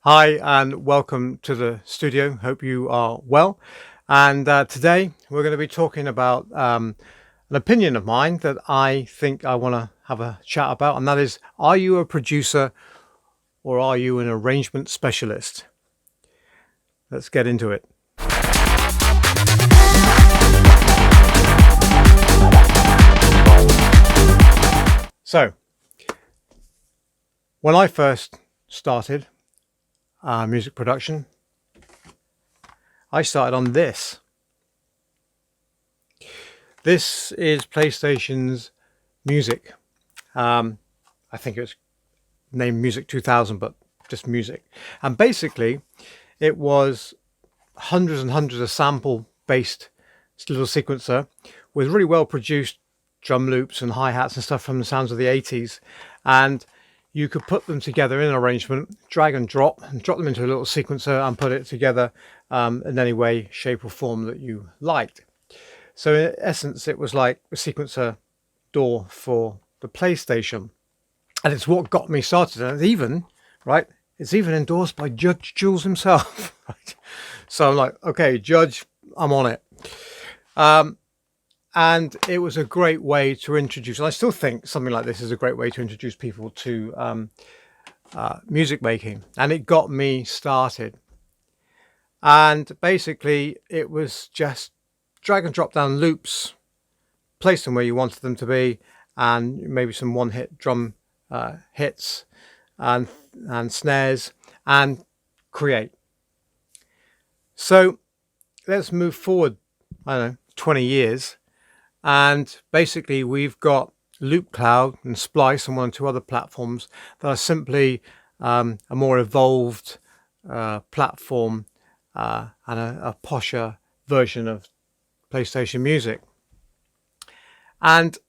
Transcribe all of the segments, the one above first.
Hi and welcome to the studio. Hope you are well. And today we're going to be talking about an opinion of mine that I think I want to have a chat about, and that is, are you a producer or are you an arrangement specialist? Let's get into it. So, when I first started music production, I started on this. This is PlayStation's Music. I think it was named Music 2000, but just Music. And basically, it was hundreds and hundreds of sample-based little sequencer with really well-produced drum loops and hi-hats and stuff from the sounds of the 80s. And you could put them together in an arrangement, drag and drop them into a little sequencer and put it together in any way, shape or form that you liked. So in essence, it was like a sequencer DAW for the PlayStation. And it's what got me started. And it's even endorsed by Judge Jules himself. Right? So I'm like, okay, Judge, I'm on it. And it was a great way to introduce, and I still think something like this is a great way to introduce people to music making. And it got me started. And basically, it was just drag and drop down loops, place them where you wanted them to be, and maybe some one-hit drum hits and snares, and create. So let's move forward, I don't know, 20 years. And basically we've got loopcloud and splice and one or two other platforms that are simply a more evolved platform and a posher version of PlayStation Music. And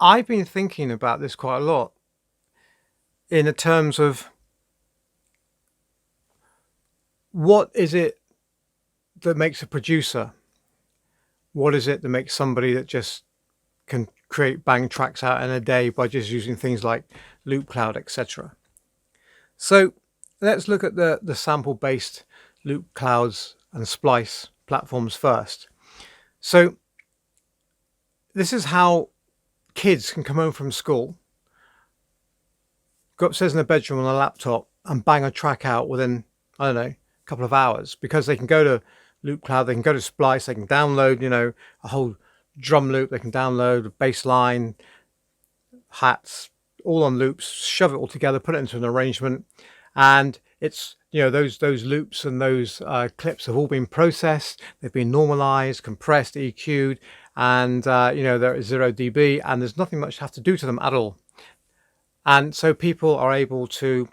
I've been thinking about this quite a lot in the terms of what is it that makes a producer? What is it that makes somebody that just can create bang tracks out in a day by just using things like loopcloud, etc.? So let's look at the sample-based loopclouds and splice platforms first. So this is how kids can come home from school, go upstairs in their bedroom on a laptop and bang a track out within, I don't know, a couple of hours, because they can go to loopcloud, they can go to splice, they can download, a whole drum loop, they can download a bass line, hats, all on loops, shove it all together, put it into an arrangement, and it's those loops and those clips have all been processed, they've been normalized, compressed, EQ'd, and they're at 0 dB, and there's nothing much to have to do to them at all. And so people are able to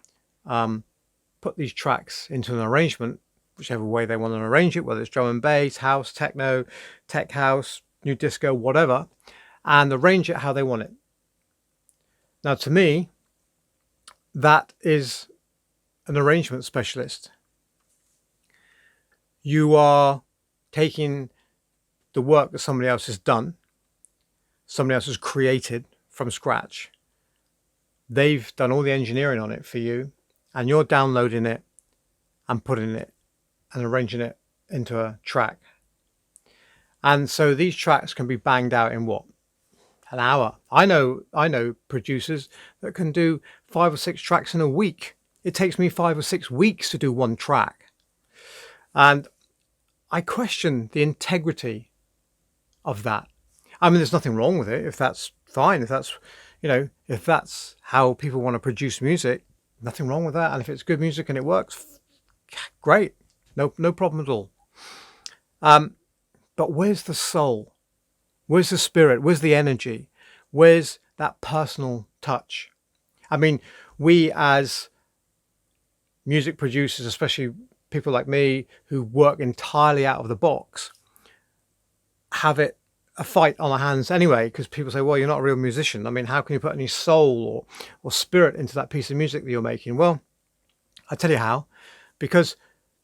put these tracks into an arrangement whichever way they want to arrange it, whether it's drum and bass, house, techno, tech house, new disco, whatever, and arrange it how they want it. Now, to me, that is an arrangement specialist. You are taking the work that somebody else has done, somebody else has created from scratch. They've done all the engineering on it for you, and you're downloading it and putting it and arranging it into a track. And so these tracks can be banged out in what? An hour. I know producers that can do 5 or 6 tracks in a week. It takes me 5 or 6 weeks to do one track. And I question the integrity of that. I mean, there's nothing wrong with it if that's fine, if that's how people want to produce music, nothing wrong with that. And if it's good music and it works, great. No problem at all. But where's the soul? Where's the spirit? Where's the energy? Where's that personal touch? I mean, we as music producers, especially people like me who work entirely out of the box, have a fight on our hands anyway, because people say, well, you're not a real musician. I mean, how can you put any soul or spirit into that piece of music that you're making? Well, I tell you how, because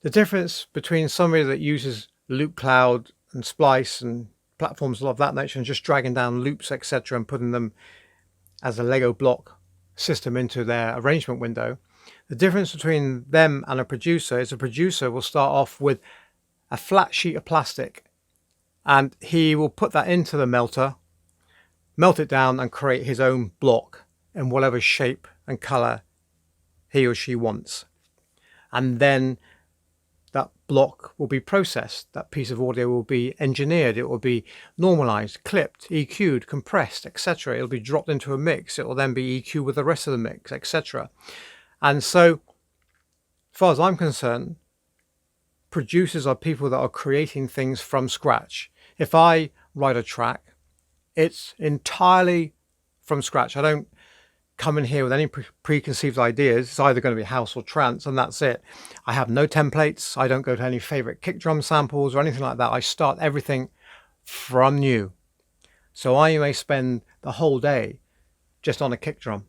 the difference between somebody that uses loopcloud and splice and platforms of that nature and just dragging down loops, etc., and putting them as a Lego block system into their arrangement window, The difference between them and a producer is a producer will start off with a flat sheet of plastic, and he will put that into the melter, melt it down, and create his own block in whatever shape and color he or she wants. And then that block will be processed. That piece of audio will be engineered. It will be normalized, clipped, EQ'd, compressed, etc. It'll be dropped into a mix. It will then be EQ'd with the rest of the mix, etc. And so, as far as I'm concerned, producers are people that are creating things from scratch. If I write a track, it's entirely from scratch. I don't come in here with any preconceived ideas. It's either going to be house or trance, and that's it. I have no templates. I don't go to any favorite kick drum samples or anything like that. I start everything from new. So I may spend the whole day just on a kick drum.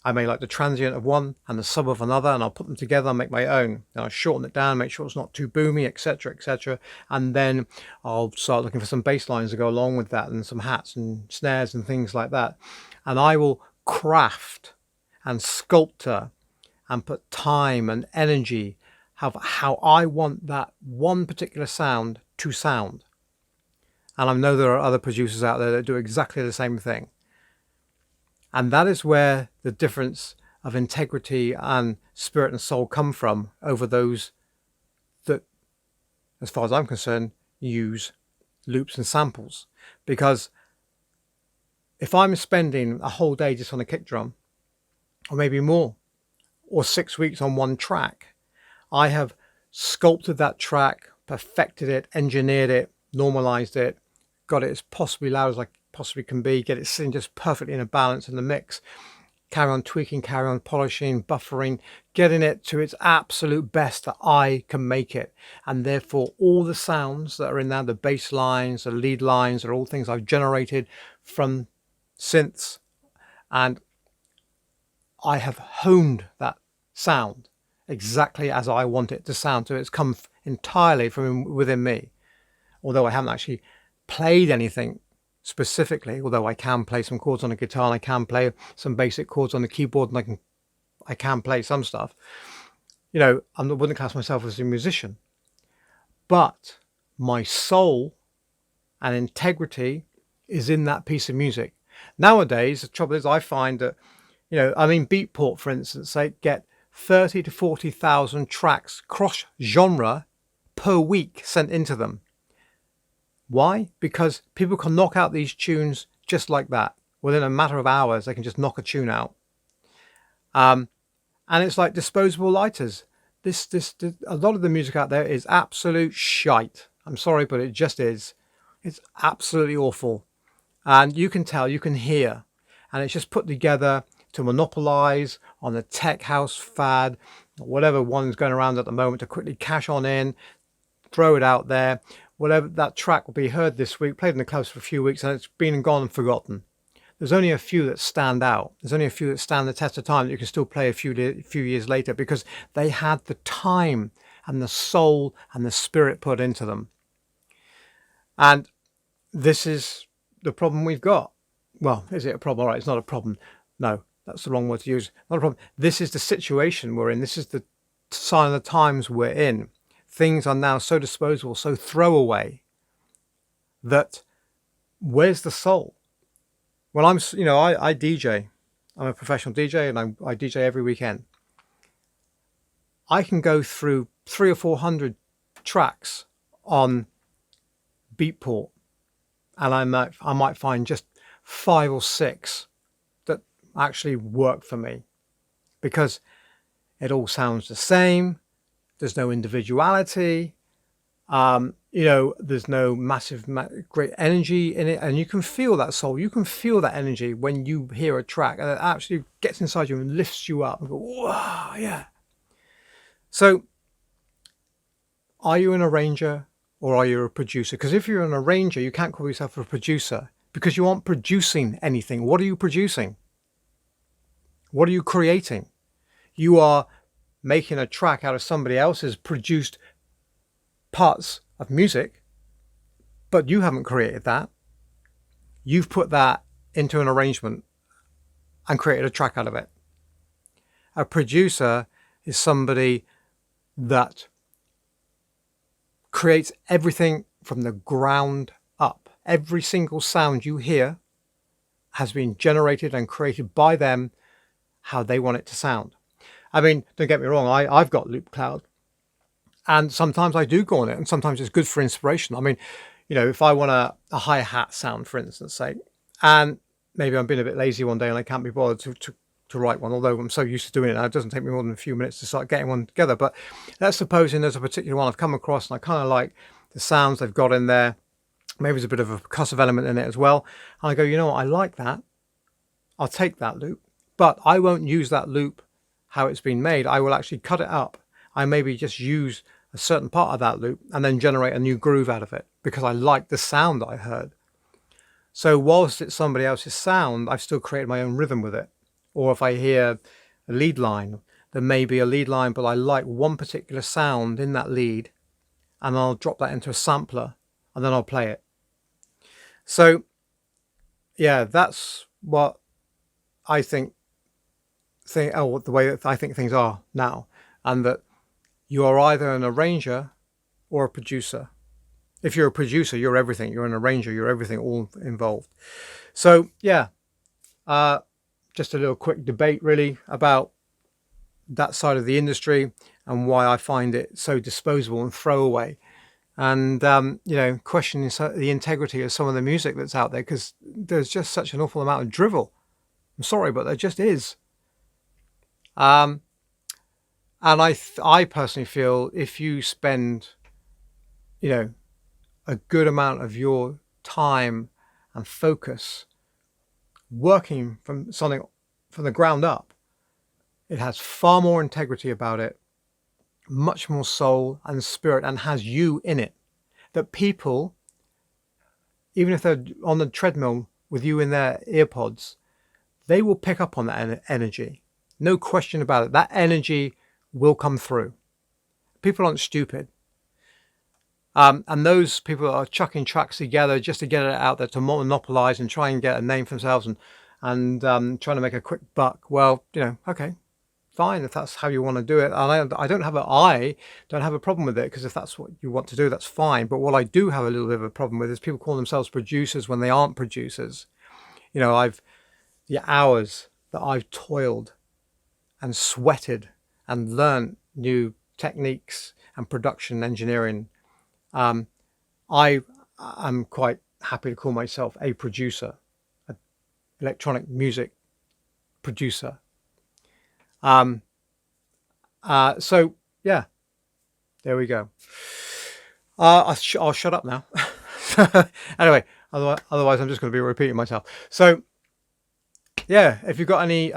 I may like the transient of one and the sub of another, and I'll put them together and make my own. And I'll shorten it down, make sure it's not too boomy, etc., etc. And then I'll start looking for some bass lines to go along with that, and some hats and snares and things like that. And I will craft and sculpture and put time and energy of how I want that one particular sound to sound. And I know there are other producers out there that do exactly the same thing. And that is where the difference of integrity and spirit and soul come from over those that, as far as I'm concerned, use loops and samples. Because if I'm spending a whole day just on a kick drum, or maybe more, or 6 weeks on one track, I have sculpted that track, perfected it, engineered it, normalized it, got it as possibly loud as I possibly can be, get it sitting just perfectly in a balance in the mix, carry on tweaking, carry on polishing, buffering, getting it to its absolute best that I can make it. And therefore all the sounds that are in there, the bass lines, the lead lines, are all things I've generated from synths, and I have honed that sound exactly as I want it to sound. So it's come entirely from within me, although I haven't actually played anything specifically, although I can play some chords on a guitar, and I can play some basic chords on the keyboard, and I can play some stuff. You know, I wouldn't class myself as a musician, but my soul and integrity is in that piece of music. Nowadays, the trouble is I find that, you know, I mean, Beatport, for instance, they get 30 to 40,000 tracks cross-genre per week sent into them. Why? Because people can knock out these tunes just like that. Within a matter of hours, they can just knock a tune out. And it's like disposable lighters. A lot of the music out there is absolute shite. I'm sorry, but it just is. It's absolutely awful. And you can tell, you can hear. And it's just put together to monopolize on the tech house fad, or whatever one's going around at the moment, to quickly cash on in, throw it out there. Whatever, that track will be heard this week, played in the clubs for a few weeks, and it's been and gone and forgotten. There's only a few that stand out. There's only a few that stand the test of time that you can still play a few years later, because they had the time and the soul and the spirit put into them. And this is the problem we've got. Well, is it a problem? All right, it's not a problem. No, that's the wrong word to use. Not a problem. This is the situation we're in. This is the sign of the times we're in. Things are now so disposable, so throwaway, that where's the soul? Well, I DJ. I'm a professional DJ, and I DJ every weekend. I can go through 300 or 400 tracks on Beatport, and I might find just 5 or 6 that actually work for me, because it all sounds the same. There's no individuality. There's no massive, great energy in it. And you can feel that soul. You can feel that energy when you hear a track, and it actually gets inside you and lifts you up and go, wow, yeah. So are you an arranger or are you a producer? Because if you're an arranger, you can't call yourself a producer, because you aren't producing anything. What are you producing? What are you creating? You are making a track out of somebody else's produced parts of music, but you haven't created that. You've put that into an arrangement and created a track out of it. A producer is somebody that creates everything from the ground up. Every single sound you hear has been generated and created by them, how they want it to sound. I mean, don't get me wrong, I've got loopcloud, and sometimes I do go on it, and sometimes it's good for inspiration. I mean, you know, if I want a hi-hat sound, for instance, say, and maybe I'm being a bit lazy one day and I can't be bothered to write one, although I'm so used to doing it now, it doesn't take me more than a few minutes to start getting one together. But let's supposing there's a particular one I've come across and I kind of like the sounds they've got in there. Maybe there's a bit of a percussive element in it as well. And I go, you know what, I like that. I'll take that loop, but I won't use that loop how it's been made. I will actually cut it up. I maybe just use a certain part of that loop and then generate a new groove out of it because I like the sound that I heard. So whilst it's somebody else's sound, I've still created my own rhythm with it. Or if I hear a lead line, there may be a lead line, but I like one particular sound in that lead, and I'll drop that into a sampler and then I'll play it. So yeah, that's what I think the way that I think things are now, and that you are either an arranger or a producer. If you're a producer, you're everything. You're an arranger, you're everything, all involved. So yeah, just a little quick debate really about that side of the industry and why I find it so disposable and throwaway, and you know, questioning the integrity of some of the music that's out there, because there's just such an awful amount of drivel. I'm sorry, but there just is. And I personally feel if you spend, you know, a good amount of your time and focus working from something from the ground up, it has far more integrity about it, much more soul and spirit, and has you in it, that people, even if they're on the treadmill with you in their earpods, they will pick up on that energy. No question about it. That energy will come through. People aren't stupid. And those people that are chucking tracks together just to get it out there to monopolize and try and get a name for themselves and trying to make a quick buck. Well, you know, okay, fine, if that's how you want to do it. And I don't have a problem with it, because if that's what you want to do, that's fine. But what I do have a little bit of a problem with is people call themselves producers when they aren't producers. You know, the hours that I've toiled and sweated and learned new techniques and production engineering, I am quite happy to call myself a producer, an electronic music producer. So yeah, there we go. I'll shut up now. Anyway, otherwise I'm just going to be repeating myself. So yeah, if you've got any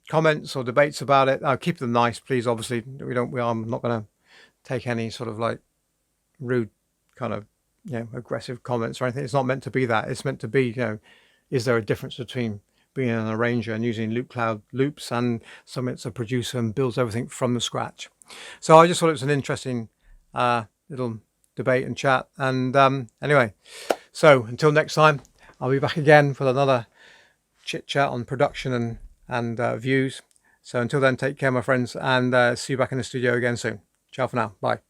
comments or debates about it, keep them nice, please. Obviously, I'm not going to take any sort of like rude kind of, you know, aggressive comments or anything. It's not meant to be that. It's meant to be, you know, is there a difference between being an arranger and using loopcloud loops and someone that's a producer and builds everything from the scratch? So I just thought it was an interesting little debate and chat. And anyway, so until next time, I'll be back again with another chit chat on production and views. So until then, take care, my friends, and see you back in the studio again soon. Ciao for now. Bye.